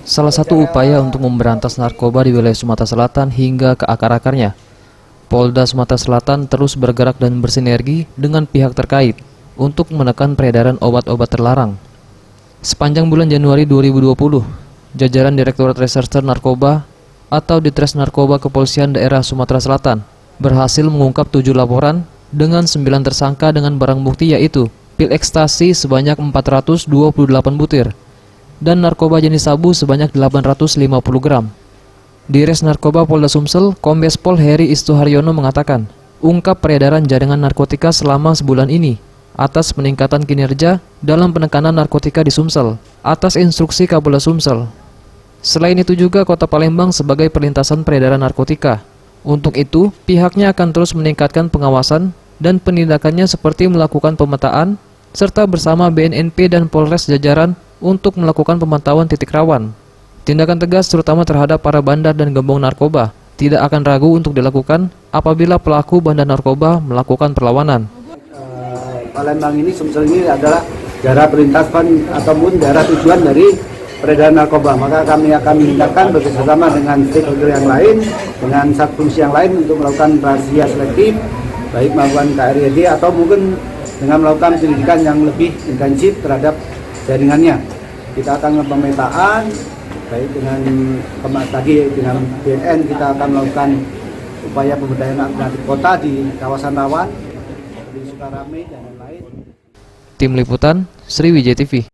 Salah satu upaya untuk memberantas narkoba di wilayah Sumatera Selatan hingga ke akar-akarnya, Polda Sumatera Selatan terus bergerak dan bersinergi dengan pihak terkait untuk menekan peredaran obat-obat terlarang. Sepanjang bulan Januari 2020, jajaran Direktorat Reserse Narkoba atau Ditres Narkoba Kepolisian Daerah Sumatera Selatan berhasil mengungkap 7 laporan dengan 9 tersangka dengan barang bukti yaitu pil ekstasi sebanyak 428 butir dan narkoba jenis sabu sebanyak 850 gram. Dires Narkoba Polda Sumsel, Kombes Pol Heri Istuharyono mengatakan, ungkap peredaran jaringan narkotika selama sebulan ini atas peningkatan kinerja dalam penekanan narkotika di Sumsel atas instruksi Kapolda Sumsel. Selain itu juga Kota Palembang sebagai perlintasan peredaran narkotika. Untuk itu, pihaknya akan terus meningkatkan pengawasan dan penindakannya seperti melakukan pemetaan serta bersama BNNP dan Polres jajaran untuk melakukan pemantauan titik rawan. Tindakan tegas terutama terhadap para bandar dan gembong narkoba tidak akan ragu untuk dilakukan apabila pelaku bandar narkoba melakukan perlawanan. Palembang ini, Sumsel ini adalah daerah perlintasan ataupun daerah tujuan dari peredaran narkoba. Maka kami akan meningkatkan bekerjasama dengan stakeholder yang lain, dengan fungsi yang lain untuk melakukan razia selektif, baik melakukan KRYD atau mungkin dengan melakukan penyelidikan yang lebih intensif terhadap jaringannya. Kita akan pemetaan, baik dengan dengan BNN kita akan melakukan upaya pemberdayaan alternatif kota di kawasan rawan, di Sukarame dan lain-lain. Tim Liputan, Sriwijaya TV.